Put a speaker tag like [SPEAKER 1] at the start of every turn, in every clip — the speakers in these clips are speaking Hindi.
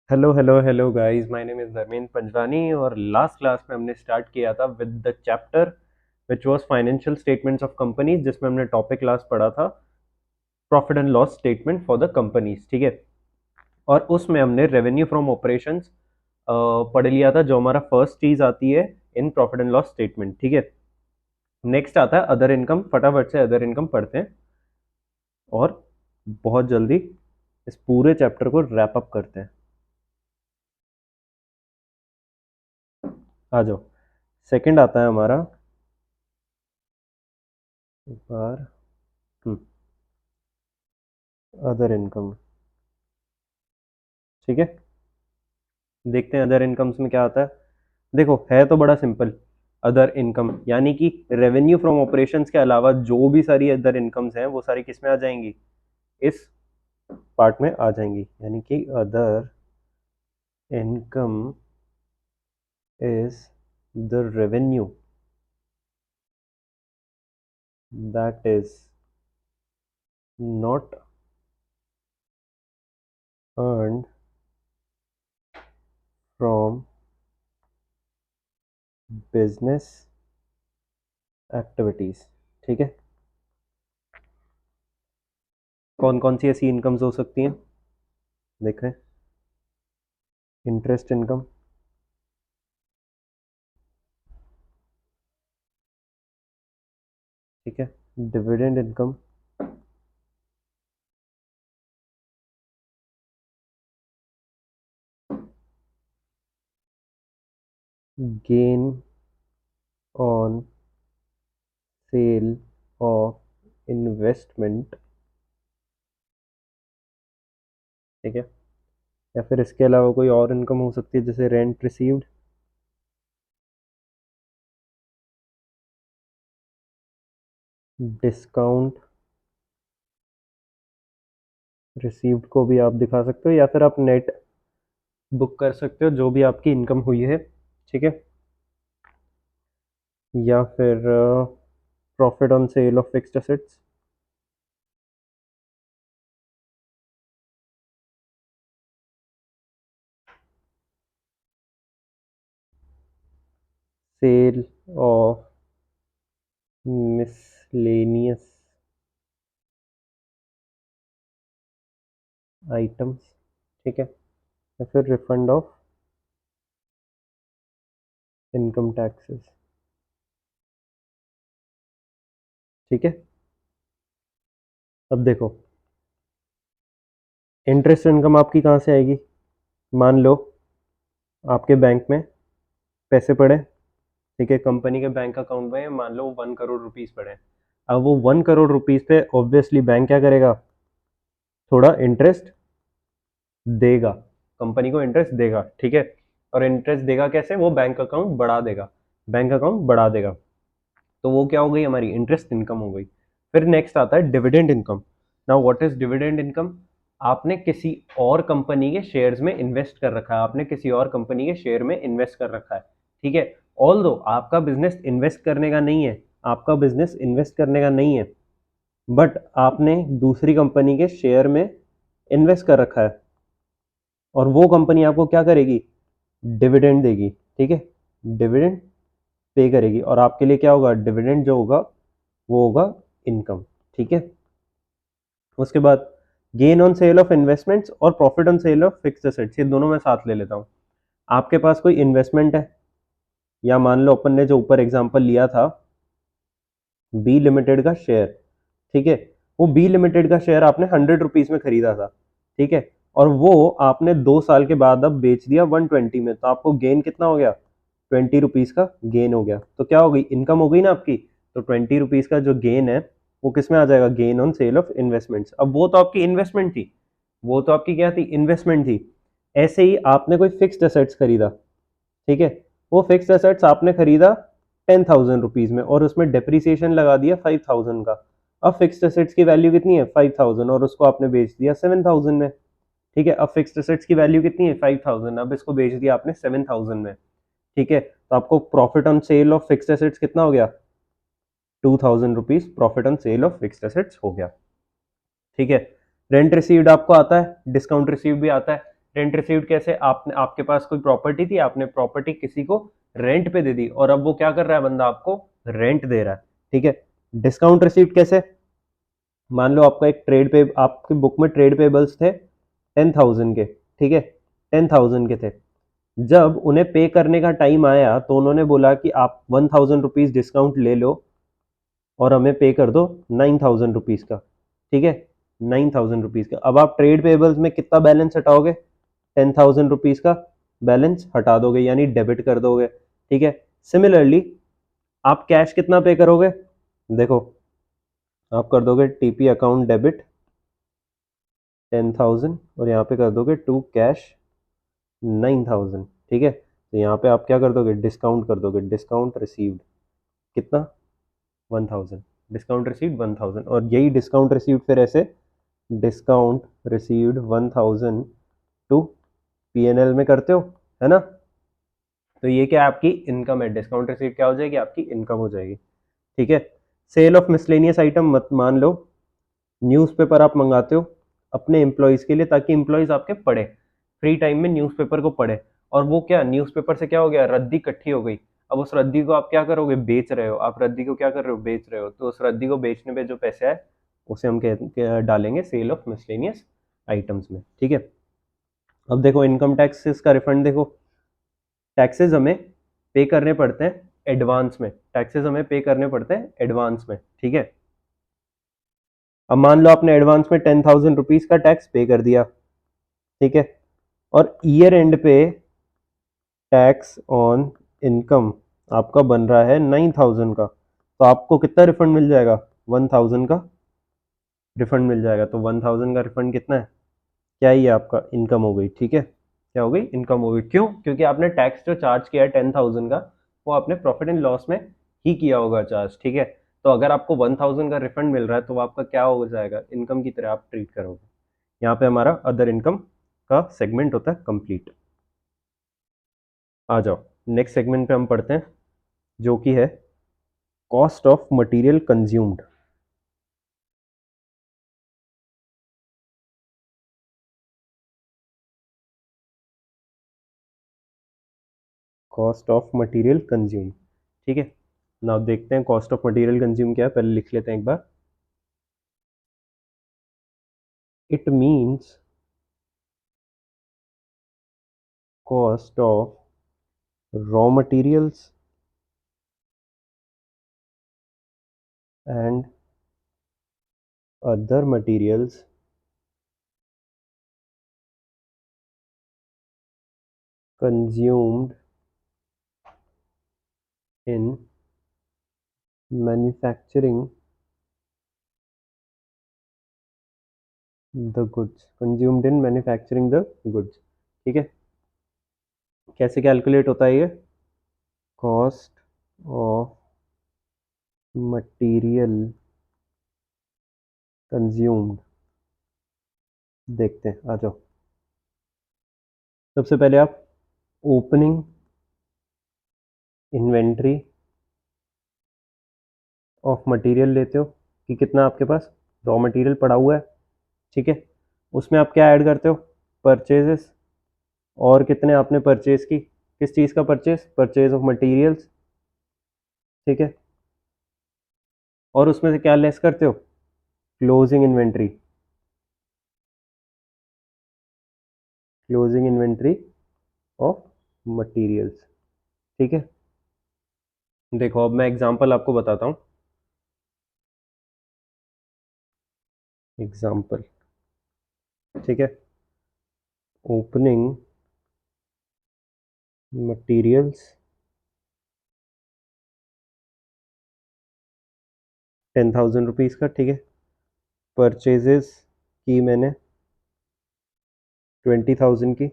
[SPEAKER 1] Hello hello hello guys, my name is Dharmendra Panjwani. और लास्ट क्लास में हमने स्टार्ट किया था with the chapter which was financial statements of companies, जिसमें हमने टॉपिक लास्ट पढ़ा था profit and loss statement for the companies. ठीक है। और उसमें हमने रेवेन्यू फ्रॉम ऑपरेशंस पढ़ लिया था, जो हमारा फर्स्ट चीज आती है in profit and loss statement. ठीक है। नेक्स्ट आता है अदर इनकम। फटाफट से अदर इनकम पढ़ते हैं और बहुत जल्दी इस पूरे चैप्टर को रैप अप करते हैं। आ जाओ। सेकंड आता है हमारा बार अदर इनकम। ठीक है। देखते हैं अदर इनकम्स में क्या आता है। देखो, है तो बड़ा सिंपल। अदर इनकम यानी कि रेवेन्यू फ्रॉम ऑपरेशंस के अलावा जो भी सारी अदर इनकम्स हैं वो सारी किस में आ जाएंगी, इस पार्ट में आ जाएंगी। यानी कि other income is the revenue that is not earned from business activities. ठीक है। कौन कौन सी ऐसी इनकम्स हो सकती हैं, देखें। इंटरेस्ट इनकम, ठीक है। Dividend income, gain on sale of investment. ठीक है। या फिर इसके अलावा कोई और इनकम हो सकती है, जैसे रेंट रिसीव्ड, डिस्काउंट रिसीव्ड को भी आप दिखा सकते हो, या फिर आप नेट बुक कर सकते हो जो भी आपकी इनकम हुई है। ठीक है। या फिर profit on sale of fixed assets, sale of miscellaneous items. ठीक है। या फिर रिफंड ऑफ इनकम टैक्सेस। ठीक है। अब देखो, इंटरेस्ट इनकम आपकी कहाँ से आएगी। मान लो आपके बैंक में पैसे पड़े। ठीक है। कंपनी के बैंक अकाउंट में मान लो 1 करोड़ रुपीज पड़े हैं। अब वो 1 करोड़ रुपीज पे ऑब्वियसली बैंक क्या करेगा, थोड़ा इंटरेस्ट देगा, कंपनी को इंटरेस्ट देगा। ठीक है। और इंटरेस्ट देगा कैसे, वो बैंक अकाउंट बढ़ा देगा। बैंक अकाउंट बढ़ा देगा तो वो क्या हो गई, हमारी इंटरेस्ट इनकम हो गई। फिर नेक्स्ट आता है dividend income. Now what is dividend income. आपने किसी और कंपनी के शेयर्स में इन्वेस्ट कर रखा है, आपने किसी और कंपनी के शेयर में इन्वेस्ट कर रखा है। ठीक है। ऑल दो आपका बिजनेस इन्वेस्ट करने का नहीं है, आपका बिजनेस इन्वेस्ट करने का नहीं है, बट आपने दूसरी कंपनी के शेयर में इन्वेस्ट कर रखा है, और वो कंपनी आपको क्या करेगी, डिविडेंड देगी। ठीक है। डिविडेंड पे करेगी, और आपके लिए क्या होगा, डिविडेंड जो होगा वो होगा इनकम। ठीक है। उसके बाद gain on sale of investments और profit on sale of fixed assets, ये दोनों मैं साथ ले लेता हूँ। आपके पास कोई इन्वेस्टमेंट है, या मान लो अपन ने जो ऊपर एग्जांपल लिया था बी लिमिटेड का शेयर। ठीक है। वो बी लिमिटेड का शेयर आपने 100 रुपीज में खरीदा था। ठीक है। और वो आपने 2 साल के बाद अब बेच दिया 120 में, तो आपको गेन कितना हो गया, 20 रुपीज का गेन हो गया। तो क्या हो गई, इनकम हो गई ना आपकी। तो 20 रुपीज का जो गेन है वो किस में आ जाएगा, gain on sale of investments. अब वो तो आपकी इन्वेस्टमेंट थी, वो तो आपकी क्या थी, इन्वेस्टमेंट थी। ऐसे ही आपने कोई फिक्स्ड एसेट्स खरीदा। ठीक है। वो फिक्स्ड एसेट्स आपने खरीदा 10,000 रुपीज में, और उसमें डेप्रिसिएशन लगा दिया 5,000 का। अब फिक्स्ड एसेट्स की वैल्यू कितनी है, 5,000, और उसको आपने बेच दिया 7,000 में। ठीक है। अब फिक्स्ड एसेट्स की वैल्यू कितनी है, 5,000, अब इसको बेच दिया आपने 7,000 में। ठीक है। तो आपको profit on sale of fixed assets कितना हो गया, 2,000 rupees profit on sale of fixed assets हो गया। ठीक है। रेंट रिसीव्ड आपको आता है, डिस्काउंट रिसीव्ड भी आता है। रेंट रिसीव्ड कैसे, आपने आपके पास कोई प्रॉपर्टी थी, आपने प्रॉपर्टी किसी को रेंट पे दे दी और अब वो क्या कर रहा है, बंदा आपको रेंट दे रहा है, ठीक है। डिस्काउंट रिसीव्ड कैसे, मान लो आपका एक ट्रेड पे, आपकी बुक में ट्रेड पेबल्स थे 10,000 के, ठीक है, 10,000 के थे। जब उन्हें पे करने का टाइम आया तो उन्होंने बोला कि आप 1,000 रुपीज डिस्काउंट ले लो और हमें पे कर दो 9,000 रुपीज का, ठीक है, 9,000 रुपीज का। अब आप ट्रेड पेबल्स में कितना बैलेंस हटाओगे, 10,000 रुपीज का बैलेंस हटा दोगे, यानी डेबिट कर दोगे, ठीक है। सिमिलरली आप कैश कितना पे करोगे, देखो आप कर दोगे टीपी अकाउंट डेबिट 10,000 और यहाँ पे कर दोगे टू कैश 9,000, ठीक है। तो यहाँ पे आप क्या कर दोगे, डिस्काउंट कर दोगे, डिस्काउंट रिसीव्ड कितना 1,000, डिस्काउंट रिसीव्ड 1,000, और यही डिस्काउंट रिसीव्ड फिर ऐसे डिस्काउंट रिसीव्ड 1,000 टू पीएनएल में करते हो, है ना। तो ये क्या आपकी इनकम है, डिस्काउंट रिसीव्ड क्या हो जाएगी, आपकी इनकम हो जाएगी, ठीक है। सेल ऑफ मिसलेनियस आइटम, मत मान लो न्यूज़पेपर आप मंगाते हो अपने एम्प्लॉयज़ के लिए ताकि एम्प्लॉयज़ आपके पढ़े, फ्री टाइम में न्यूज़पेपर को पढ़े, और वो क्या न्यूज़पेपर से क्या हो गया, रद्दी इकट्ठी हो गई। अब उस रद्दी को आप क्या करोगे, बेच रहे हो, आप रद्दी को क्या कर रहे हो, बेच रहे हो, तो उस रद्दी को बेचने पे जो पैसे आए उसे हम डालेंगे सेल ऑफ मिसलेनियस आइटम्स में, ठीक है। अब देखो इनकम टैक्सेस का रिफंड, देखो टैक्सेस हमें पे करने पड़ते हैं एडवांस में, टैक्सेस हमें पे करने पड़ते हैं एडवांस में, ठीक है। अब मान लो आपने एडवांस में 10,000 रुपीज का टैक्स पे कर दिया, ठीक है, और ईयर एंड पे टैक्स ऑन इनकम आपका बन रहा है 9,000 का, तो आपको कितना रिफंड मिल जाएगा, 1,000 का रिफंड मिल जाएगा। तो 1,000 का रिफंड कितना है, क्या ही है आपका इनकम हो गई, ठीक है, क्या हो गई, इनकम हो गई। क्यों, क्योंकि आपने टैक्स जो चार्ज किया है 10,000 का, वो आपने प्रॉफिट एंड लॉस में ही किया होगा चार्ज, ठीक है। तो अगर आपको 1,000 का रिफंड मिल रहा है तो वो आपका क्या हो जाएगा, इनकम की तरह आप ट्रीट करोगे। यहाँ पे हमारा अदर इनकम का सेगमेंट होता है कंप्लीट। आ जाओ नेक्स्ट सेगमेंट पे हम पढ़ते हैं, जो कि है cost of material consumed. Cost of material consume, ठीक है ना। देखते हैं कॉस्ट ऑफ मटेरियल कंज्यूम क्या है, पहले लिख लेते हैं एक बार। It means cost of raw materials and other materials consumed in manufacturing the goods, consumed in manufacturing the goods, ठीक है। कैसे कैलकुलेट होता है ये, कॉस्ट ऑफ मटेरियल कंज्यूम्ड, देखते हैं, आ जाओ। सबसे पहले आप ओपनिंग इन्वेंट्री ऑफ मटेरियल लेते हो कि कितना आपके पास रॉ मटेरियल पड़ा हुआ है, ठीक है। उसमें आप क्या ऐड करते हो, परचेजेस, और कितने आपने परचेज की, किस चीज़ का परचेज, परचेज ऑफ मटेरियल्स, ठीक है। और उसमें से क्या लेस करते हो, closing inventory, closing inventory of materials, ठीक है। देखो अब मैं एग्जांपल आपको बताता हूँ, एग्जांपल, ठीक है। ओपनिंग मटेरियल्स 10,000 रुपीज़ का, ठीक है। परचेजेस की मैंने 20,000 की,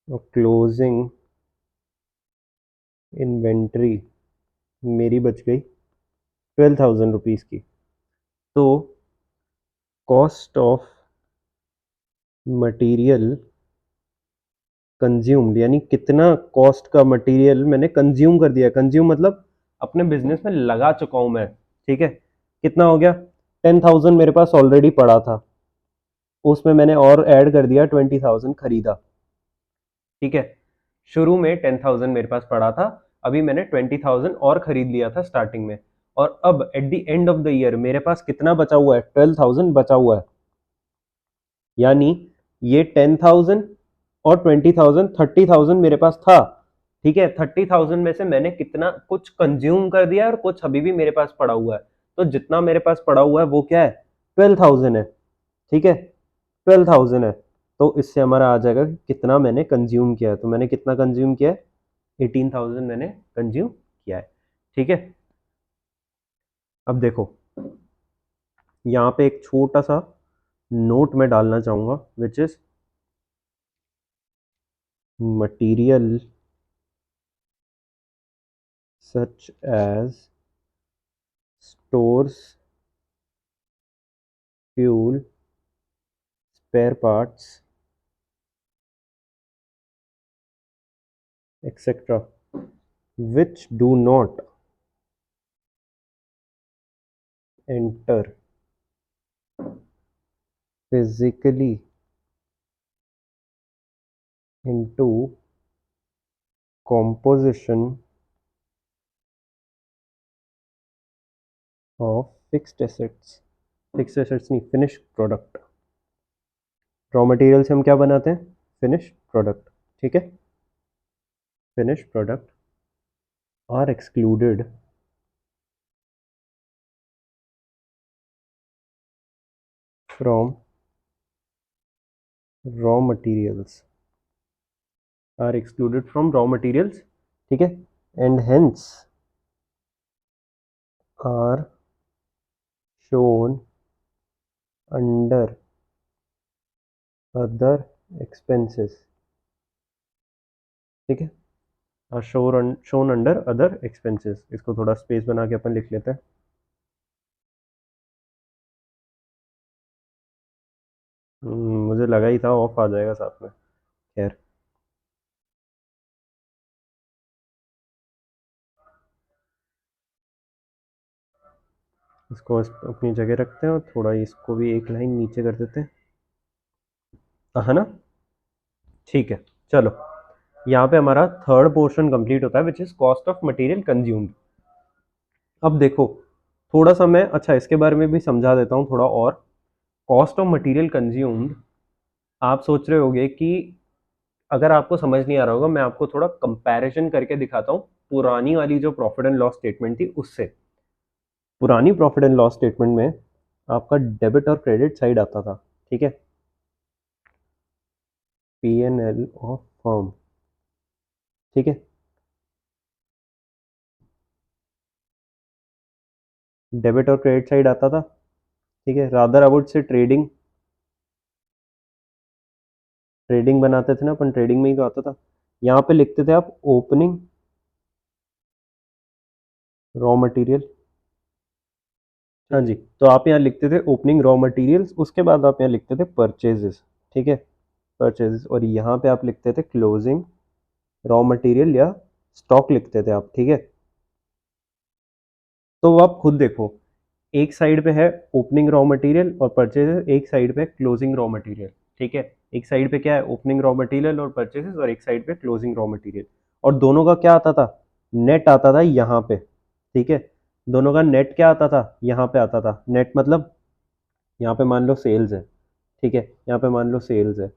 [SPEAKER 1] और क्लोजिंग इन्वेंट्री मेरी बच गई 12,000 रुपीज़ की। तो कॉस्ट ऑफ मटेरियल कंज्यूम्ड, यानी कितना कॉस्ट का मटेरियल मैंने कंज्यूम कर दिया, कंज्यूम मतलब अपने बिजनेस में लगा चुका हूं मैं, ठीक है। कितना हो गया, 10,000 मेरे पास ऑलरेडी पड़ा था, उसमें मैंने और ऐड कर दिया 20,000 खरीदा, ठीक है। शुरू में 10,000 मेरे पास पड़ा था, अभी मैंने 20,000 और खरीद लिया था स्टार्टिंग में, और अब at the end of the year मेरे पास कितना बचा हुआ है, 12,000 बचा हुआ है। यानी ये 10,000 और 20,000, 30,000 मेरे पास था, ठीक है। 30,000 में से मैंने कितना कुछ कंज्यूम कर दिया और कुछ अभी भी मेरे पास पड़ा हुआ है। तो जितना मेरे पास पड़ा हुआ है वो क्या है, 12,000 है, ठीक है। 12,000 है, तो इससे हमारा आ जाएगा कि कितना मैंने कंज्यूम किया है। तो मैंने कितना कंज्यूम किया है, 18,000 मैंने कंज्यूम किया है, ठीक है। अब देखो यहाँ पे एक छोटा सा नोट मैं डालना चाहूंगा, which is material such as stores, fuel, spare parts, etc., which do not enter physically into composition of fixed assets. Fixed assets नहीं, फिनिश प्रोडक्ट। रॉ मटेरियल से हम क्या बनाते हैं, फिनिश प्रोडक्ट, ठीक है। Finish product are excluded from raw materials, are excluded from raw materials, ठीक है। And hence are shown under other expenses, ठीक है। और shown under other expenses, इसको थोड़ा स्पेस बना के अपन लिख लेते हैं। मुझे लगा ही था ऑफ आ जाएगा साथ में, खैर। इसको अपनी जगह रखते हैं और थोड़ा इसको भी एक लाइन नीचे कर देते हैं, है ना, ठीक है। चलो यहाँ पे हमारा थर्ड पोर्शन कंप्लीट होता है, which is cost of material consumed. अब देखो थोड़ा सा मैं, अच्छा इसके बारे में भी समझा देता हूँ थोड़ा और। कॉस्ट ऑफ मटेरियल कंज्यूम्ड, आप सोच रहे होगे कि, अगर आपको समझ नहीं आ रहा होगा, मैं आपको थोड़ा कंपैरिजन करके दिखाता हूँ पुरानी वाली जो प्रॉफिट एंड लॉस स्टेटमेंट थी उससे। पुरानी प्रॉफिट एंड लॉस स्टेटमेंट में आपका डेबिट और क्रेडिट साइड आता था, ठीक है। P N L of firm, ठीक है। डेबिट और क्रेडिट साइड आता था, ठीक है। Rather I would say trading, trading बनाते थे ना अपन, ट्रेडिंग में ही तो आता था। यहाँ पे लिखते थे आप ओपनिंग रॉ मटेरियल, हाँ जी। तो आप यहाँ लिखते थे ओपनिंग रॉ मटेरियल्स, उसके बाद आप यहाँ लिखते थे परचेजेस, ठीक है, परचेजेस। और यहाँ पे आप लिखते थे क्लोजिंग रॉ मटेरियल या स्टॉक लिखते थे आप, ठीक है। तो आप खुद देखो, एक साइड पे है ओपनिंग रॉ मटेरियल और परचेजेस, एक साइड पे क्लोजिंग रॉ मटेरियल, ठीक है। एक साइड पे क्या है, ओपनिंग रॉ मटेरियल और परचेजेस, और एक साइड पे क्लोजिंग रॉ मटेरियल। और दोनों का क्या आता था, नेट आता था यहाँ पे, ठीक है। दोनों का नेट क्या आता था, यहाँ पे आता था। नेट मतलब यहाँ पे मान लो सेल्स है, ठीक है, यहाँ पे मान लो सेल्स है,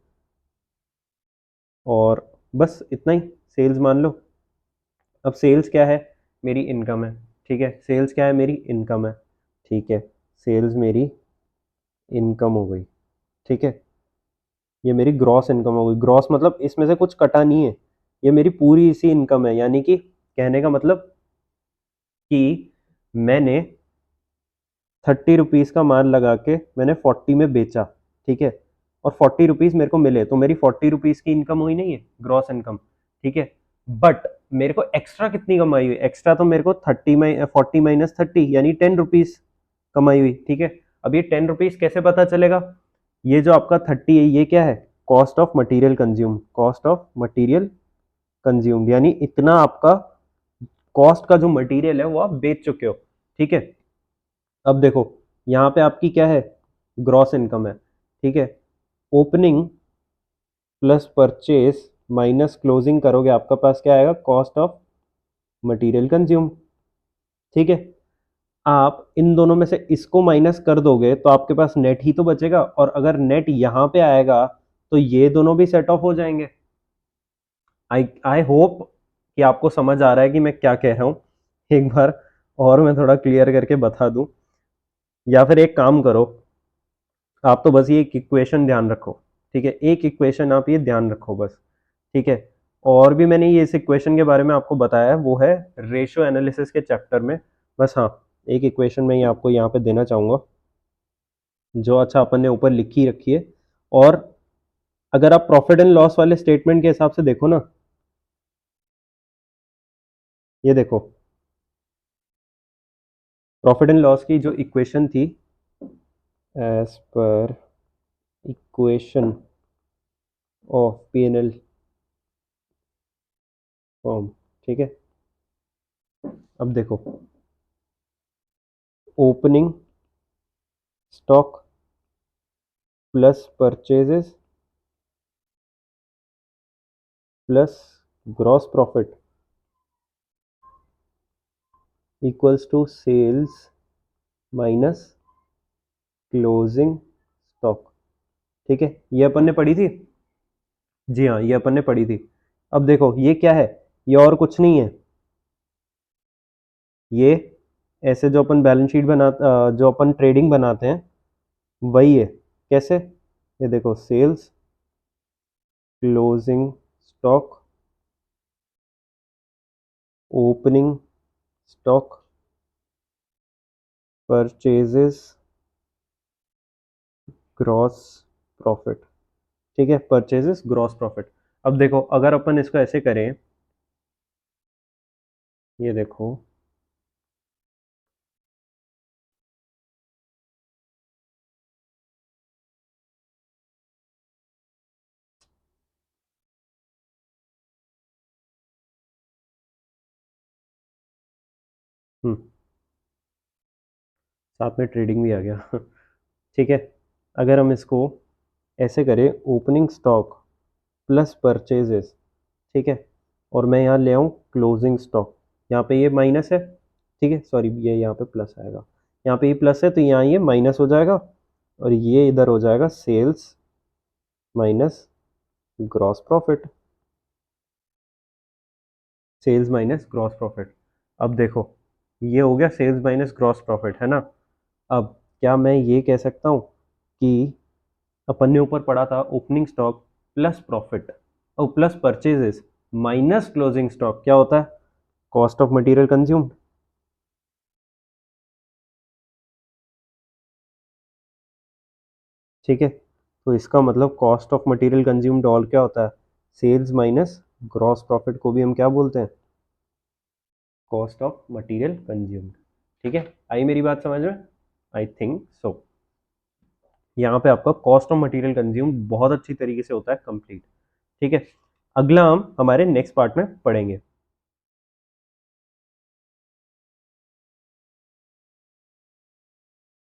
[SPEAKER 1] और बस इतना ही, सेल्स मान लो। अब सेल्स क्या है, मेरी इनकम है, ठीक है। सेल्स क्या है, मेरी इनकम है, ठीक है। सेल्स मेरी इनकम हो गई, ठीक है। ये मेरी ग्रॉस इनकम हो गई। ग्रॉस मतलब इसमें से कुछ कटा नहीं है, ये मेरी पूरी इसी इनकम है। यानी कि कहने का मतलब कि मैंने 30 रुपीज़ का माल लगा के मैंने 40 में बेचा, ठीक है, और 40 रुपीज़ मेरे को मिले, तो मेरी 40 रुपीज़ की इनकम हुई नहीं है, ग्रॉस इनकम, ठीक है। बट मेरे को एक्स्ट्रा कितनी कमाई हुई, एक्स्ट्रा तो मेरे को 40 - 30 यानी 10 रुपीज़ कमाई हुई, ठीक है। अब ये 10 रुपीज़ कैसे पता चलेगा, ये जो आपका 30 है ये क्या है, cost of material consume, cost of material consumed, यानी इतना आपका कॉस्ट का जो मटेरियल है वो आप बेच चुके हो, ठीक है। अब देखो यहाँ पे आपकी क्या है, ग्रॉस इनकम है, ठीक है। Opening plus purchase minus closing करोगे, आपका पास क्या आएगा, कॉस्ट ऑफ मटेरियल कंज्यूम। ठीक है, आप इन दोनों में से इसको माइनस कर दोगे तो आपके पास नेट ही तो बचेगा, और अगर नेट यहां पे आएगा तो ये दोनों भी सेट ऑफ हो जाएंगे। आई आई होप कि आपको समझ आ रहा है कि मैं क्या कह रहा हूं। एक बार और मैं थोड़ा क्लियर करके बता दूं, या फिर एक काम करो, आप तो बस ये एक इक्वेशन ध्यान रखो। ठीक है, एक इक्वेशन आप ये ध्यान रखो बस। ठीक है, और भी मैंने ये इस इक्वेशन के बारे में आपको बताया है, वो है रेशियो एनालिसिस के चैप्टर में। बस हाँ, एक इक्वेशन मैं ये आपको यहाँ पे देना चाहूंगा, जो अच्छा अपन ने ऊपर लिखी रखी है। और अगर आप प्रॉफिट एंड लॉस वाले स्टेटमेंट के हिसाब से देखो ना, ये देखो, प्रॉफिट एंड लॉस की जो इक्वेशन थी, एज पर equation of P N L form. ठीक है, अब देखो, opening stock plus purchases plus gross profit equals to sales minus closing stock. ठीक है, ये अपन ने पढ़ी थी। जी हाँ, ये अपन ने पढ़ी थी। अब देखो ये क्या है, ये और कुछ नहीं है, ये ऐसे जो अपन बैलेंस शीट बना जो अपन ट्रेडिंग बनाते हैं वही है। कैसे, ये देखो, sales, closing stock, opening stock, purchases, gross profit. ठीक है, परचेजेस ग्रॉस प्रॉफिट। अब देखो, अगर अपन इसको ऐसे करें, ये देखो, साथ में ट्रेडिंग भी आ गया। ठीक है, अगर हम इसको ऐसे करें, ओपनिंग स्टॉक प्लस परचेजेस, ठीक है, और मैं यहाँ ले आऊँ क्लोजिंग स्टॉक, यहाँ पे ये माइनस है, ठीक है, सॉरी, ये यहाँ पे प्लस आएगा, यहाँ पे ये प्लस है तो यहाँ ये माइनस हो जाएगा, और ये इधर हो जाएगा sales minus gross profit, sales minus gross profit. अब देखो, ये हो गया सेल्स माइनस ग्रॉस प्रॉफिट, है ना। अब क्या मैं ये कह सकता हूँ कि अपन ने ऊपर पढ़ा था ओपनिंग स्टॉक प्लस प्रॉफिट और plus purchases minus closing stock क्या होता है, कॉस्ट ऑफ मटेरियल कंज्यूम्ड। ठीक है, तो इसका मतलब cost of material consumed all क्या होता है, सेल्स माइनस ग्रॉस प्रॉफिट को भी हम क्या बोलते हैं, कॉस्ट ऑफ मटेरियल कंज्यूम्ड। ठीक है, आई मेरी बात समझ में, आई थिंक सो। यहाँ पे आपका कॉस्ट ऑफ मटेरियल कंज्यूम्ड बहुत अच्छी तरीके से होता है कंप्लीट। ठीक है, अगला हम हमारे नेक्स्ट पार्ट में पढ़ेंगे।